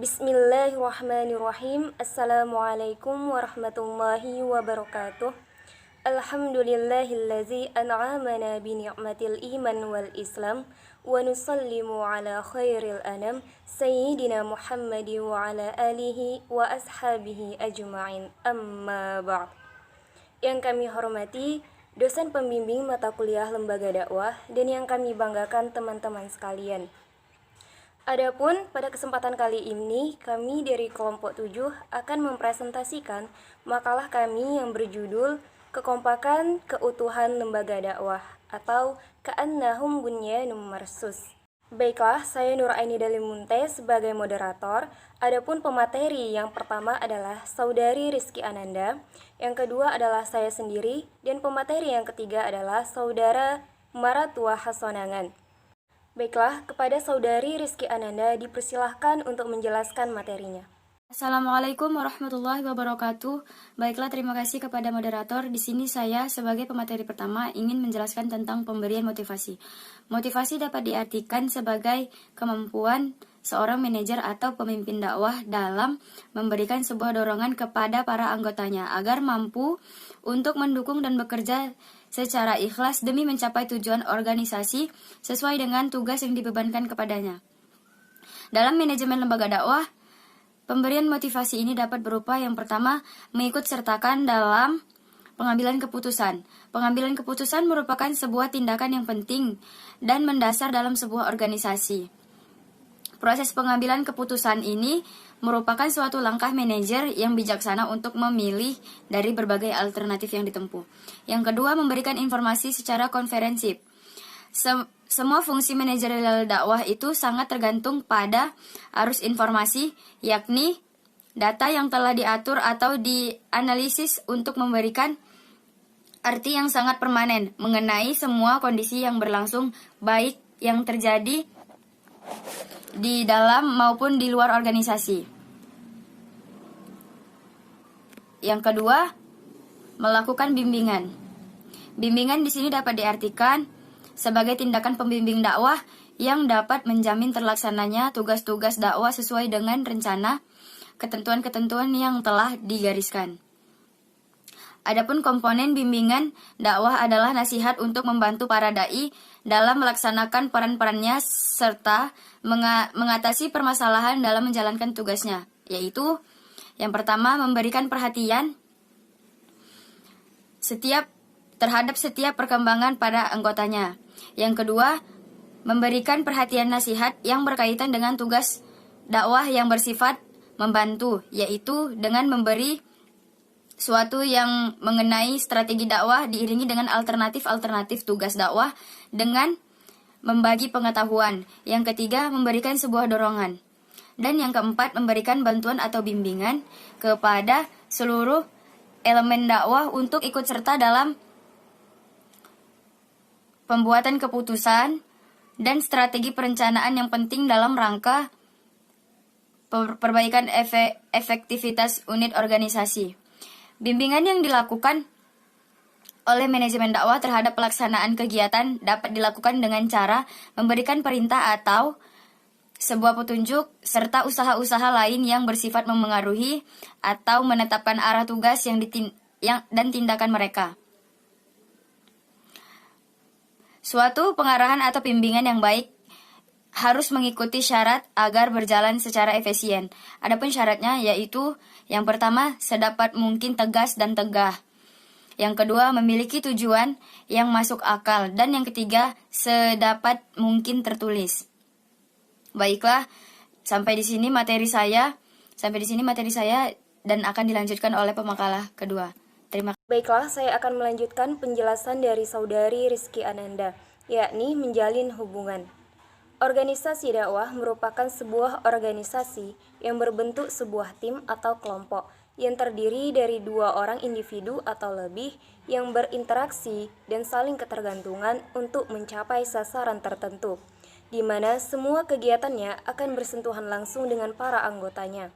Bismillahirrahmanirrahim. Assalamualaikum warahmatullahi wabarakatuh. Alhamdulillahillazi an'amana bi ni'matil iman wal islam wa nusallimu ala khairil anam sayyidina Muhammadi wa ala alihi wa ashabihi ajma'in. Amma ba'd. Yang kami hormati dosen pembimbing mata kuliah Lembaga Dakwah dan yang kami banggakan teman-teman sekalian. Adapun pada kesempatan kali ini, kami dari kelompok 7 akan mempresentasikan makalah kami yang berjudul Kekompakan Keutuhan Lembaga Dakwah atau Ka'annahum Bunyanun Marsus. Baiklah, saya Nuraini Dalimunte sebagai moderator. Adapun pemateri yang pertama adalah Saudari Rizky Ananda, yang kedua adalah saya sendiri, dan pemateri yang ketiga adalah Saudara Maratua Hasonangan. Baiklah, kepada Saudari Rizky Ananda dipersilahkan untuk menjelaskan materinya. Assalamualaikum warahmatullahi wabarakatuh. Baiklah, terima kasih kepada moderator. Di sini saya sebagai pemateri pertama ingin menjelaskan tentang pemberian motivasi. Motivasi dapat diartikan sebagai kemampuan seorang manajer atau pemimpin dakwah dalam memberikan sebuah dorongan kepada para anggotanya agar mampu untuk mendukung dan bekerja secara ikhlas demi mencapai tujuan organisasi sesuai dengan tugas yang dibebankan kepadanya. Dalam manajemen lembaga dakwah, pemberian motivasi ini dapat berupa yang pertama, mengikut sertakan dalam pengambilan keputusan. Pengambilan keputusan merupakan sebuah tindakan yang penting dan mendasar dalam sebuah organisasi. Proses pengambilan keputusan ini merupakan suatu langkah manajer yang bijaksana untuk memilih dari berbagai alternatif yang ditempuh. Yang kedua, memberikan informasi secara konferensif. Semua fungsi manajerial dakwah itu sangat tergantung pada arus informasi, yakni data yang telah diatur atau dianalisis untuk memberikan arti yang sangat permanen mengenai semua kondisi yang berlangsung, baik yang terjadi di dalam maupun di luar organisasi. Yang kedua, melakukan bimbingan. Bimbingan di sini dapat diartikan sebagai tindakan pembimbing dakwah yang dapat menjamin terlaksananya tugas-tugas dakwah sesuai dengan rencana ketentuan-ketentuan yang telah digariskan. Adapun komponen bimbingan dakwah adalah nasihat untuk membantu para dai dalam melaksanakan peran-perannya serta mengatasi permasalahan dalam menjalankan tugasnya, yaitu yang pertama, memberikan perhatian terhadap setiap perkembangan pada anggotanya. Yang kedua, memberikan perhatian nasihat yang berkaitan dengan tugas dakwah yang bersifat membantu, yaitu dengan memberi suatu yang mengenai strategi dakwah diiringi dengan alternatif-alternatif tugas dakwah dengan membagi pengetahuan. Yang ketiga, memberikan sebuah dorongan. Dan yang keempat, memberikan bantuan atau bimbingan kepada seluruh elemen dakwah untuk ikut serta dalam pembuatan keputusan dan strategi perencanaan yang penting dalam rangka perbaikan efektivitas unit organisasi. Bimbingan yang dilakukan oleh manajemen dakwah terhadap pelaksanaan kegiatan dapat dilakukan dengan cara memberikan perintah atau sebuah petunjuk serta usaha-usaha lain yang bersifat memengaruhi atau menetapkan arah tugas dan tindakan mereka. Suatu pengarahan atau bimbingan yang baik harus mengikuti syarat agar berjalan secara efisien. Adapun syaratnya yaitu yang pertama, sedapat mungkin tegas dan tegah. Yang kedua, memiliki tujuan yang masuk akal. Dan yang ketiga, sedapat mungkin tertulis. Baiklah, sampai di sini materi saya dan akan dilanjutkan oleh pemakalah kedua. Terima kasih. Baiklah, saya akan melanjutkan penjelasan dari Saudari Rizky Ananda, yakni menjalin hubungan. Organisasi dakwah merupakan sebuah organisasi yang berbentuk sebuah tim atau kelompok yang terdiri dari dua orang individu atau lebih yang berinteraksi dan saling ketergantungan untuk mencapai sasaran tertentu, di mana semua kegiatannya akan bersentuhan langsung dengan para anggotanya.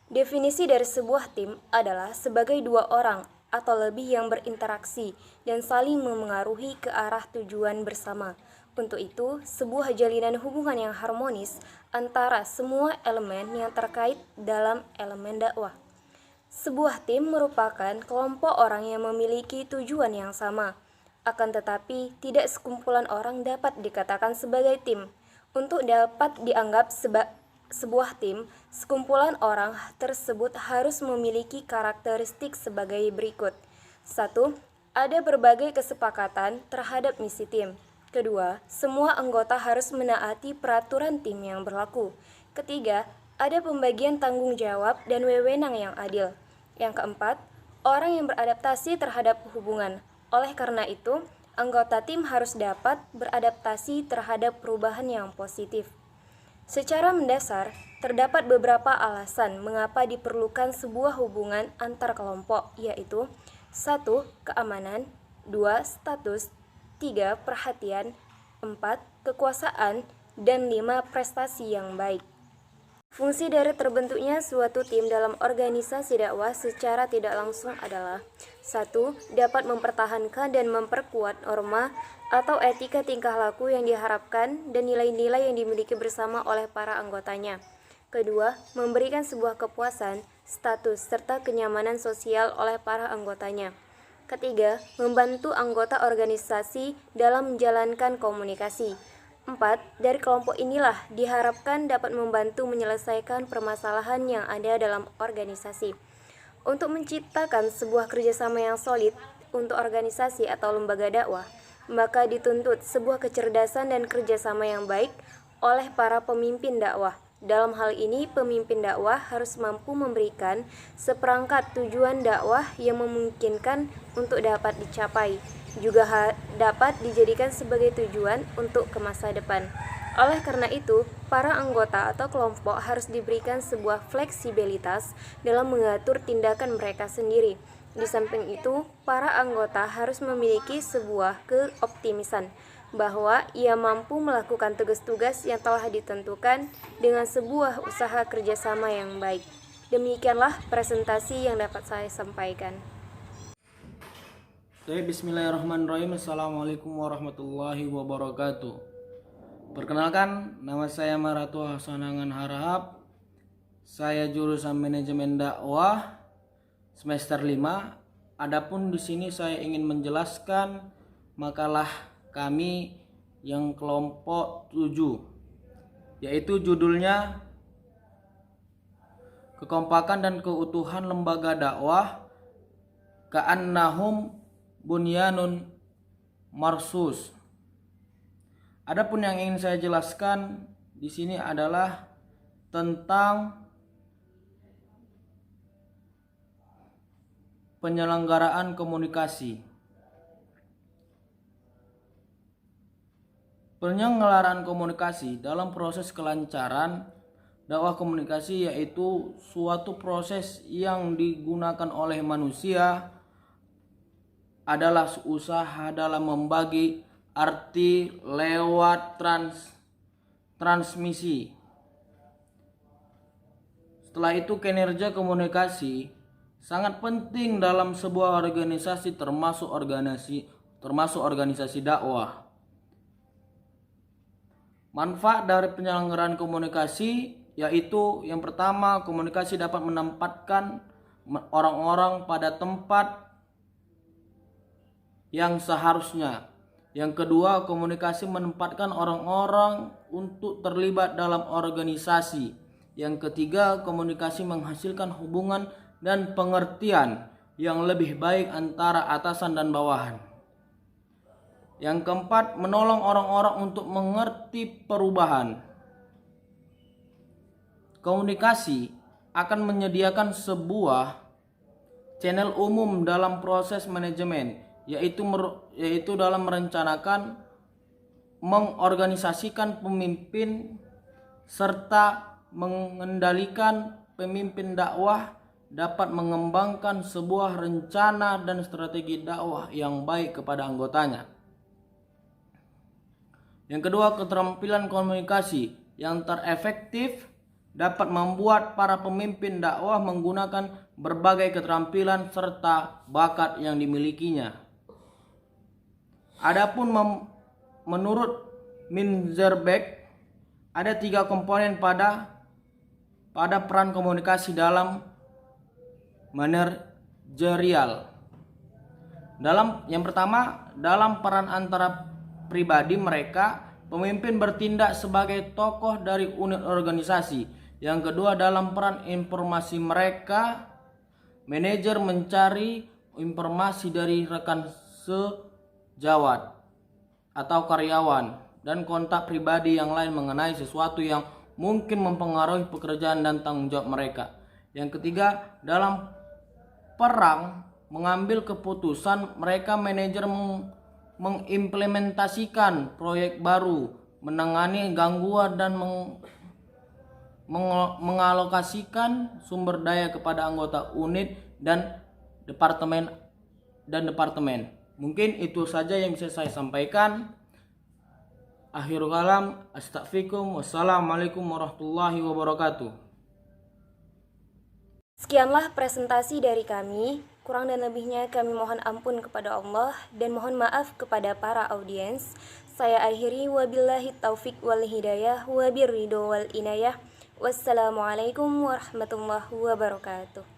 Definisi dari sebuah tim adalah sebagai dua orang atau lebih yang berinteraksi dan saling memengaruhi ke arah tujuan bersama Untuk itu, sebuah jalinan hubungan yang harmonis antara semua elemen yang terkait dalam elemen dakwah. Sebuah tim merupakan kelompok orang yang memiliki tujuan yang sama. Akan tetapi, tidak sekumpulan orang dapat dikatakan sebagai tim. Untuk dapat dianggap sebuah tim, sekumpulan orang tersebut harus memiliki karakteristik sebagai berikut. 1. Ada berbagai kesepakatan terhadap misi tim. Kedua, semua anggota harus menaati peraturan tim yang berlaku. Ketiga, ada pembagian tanggung jawab dan wewenang yang adil. Yang keempat, orang yang beradaptasi terhadap hubungan. Oleh karena itu, anggota tim harus dapat beradaptasi terhadap perubahan yang positif. Secara mendasar, terdapat beberapa alasan mengapa diperlukan sebuah hubungan antar kelompok, yaitu 1. Keamanan, 2. Status, 3. Perhatian, 4. Kekuasaan, dan 5. Prestasi yang baik. Fungsi dari terbentuknya suatu tim dalam organisasi dakwah secara tidak langsung adalah 1. Dapat mempertahankan dan memperkuat norma atau etika tingkah laku yang diharapkan dan nilai-nilai yang dimiliki bersama oleh para anggotanya. Kedua, memberikan sebuah kepuasan, status, serta kenyamanan sosial oleh para anggotanya. Ketiga, membantu anggota organisasi dalam menjalankan komunikasi. 4. Dari kelompok inilah diharapkan dapat membantu menyelesaikan permasalahan yang ada dalam organisasi. Untuk menciptakan sebuah kerjasama yang solid untuk organisasi atau lembaga dakwah, maka dituntut sebuah kecerdasan dan kerjasama yang baik oleh para pemimpin dakwah. Dalam hal ini, pemimpin dakwah harus mampu memberikan seperangkat tujuan dakwah yang memungkinkan untuk dapat dicapai, juga dapat dijadikan sebagai tujuan untuk ke masa depan. Oleh karena itu, para anggota atau kelompok harus diberikan sebuah fleksibilitas dalam mengatur tindakan mereka sendiri. Di samping itu, para anggota harus memiliki sebuah keoptimisan bahwa ia mampu melakukan tugas-tugas yang telah ditentukan dengan sebuah usaha kerjasama yang baik. Demikianlah presentasi yang dapat saya sampaikan. Bismillahirrahmanirrahim. Assalamualaikum warahmatullahi wabarakatuh. Perkenalkan, nama saya Maratu Hasanangan Harahap. Saya jurusan manajemen dakwah semester 5. Adapun di sini saya ingin menjelaskan makalah kami yang kelompok 7, yaitu judulnya Kekompakan dan Keutuhan Lembaga Dakwah Ka'annahum Bunyanun Marsus. Adapun yang ingin saya jelaskan di sini adalah tentang penyelenggaraan komunikasi. Penyelenggaraan komunikasi dalam proses kelancaran dakwah komunikasi yaitu suatu proses yang digunakan oleh manusia adalah usaha dalam membagi arti lewat transmisi. Setelah itu, kinerja komunikasi sangat penting dalam sebuah organisasi termasuk organisasi dakwah. Manfaat dari penyelenggaraan komunikasi yaitu yang pertama, komunikasi dapat menempatkan orang-orang pada tempat yang seharusnya. Yang kedua, komunikasi menempatkan orang-orang untuk terlibat dalam organisasi. Yang ketiga, komunikasi menghasilkan hubungan dan pengertian yang lebih baik antara atasan dan bawahan. Yang keempat, menolong orang-orang untuk mengerti perubahan. Komunikasi akan menyediakan sebuah channel umum dalam proses manajemen, yaitu dalam merencanakan, mengorganisasikan pemimpin, serta mengendalikan pemimpin dakwah dapat mengembangkan sebuah rencana dan strategi dakwah yang baik kepada anggotanya. Yang kedua, keterampilan komunikasi yang terefektif dapat membuat para pemimpin dakwah menggunakan berbagai keterampilan serta bakat yang dimilikinya. Adapun menurut Minzerbeck, ada 3 komponen pada peran komunikasi dalam manajerial. Yang pertama, dalam peran antara pribadi mereka, pemimpin bertindak sebagai tokoh dari unit organisasi. Yang kedua, dalam peran informasi mereka, manajer mencari informasi dari rekan sejawat atau karyawan dan kontak pribadi yang lain mengenai sesuatu yang mungkin mempengaruhi pekerjaan dan tanggung jawab mereka. Yang ketiga, dalam perang mengambil keputusan, mereka manajer mengimplementasikan proyek baru, menangani gangguan dan mengalokasikan sumber daya kepada anggota unit dan departemen. Mungkin itu saja yang bisa saya sampaikan. Akhirul kalam, astaghfirukum, wassalamualaikum warahmatullahi wabarakatuh. Sekianlah presentasi dari kami. Kurang dan lebihnya kami mohon ampun kepada Allah dan mohon maaf kepada para audiens. Saya akhiri, wabillahi taufik wal hidayah, wabirridho wal inayah. Wassalamualaikum warahmatullahi wabarakatuh.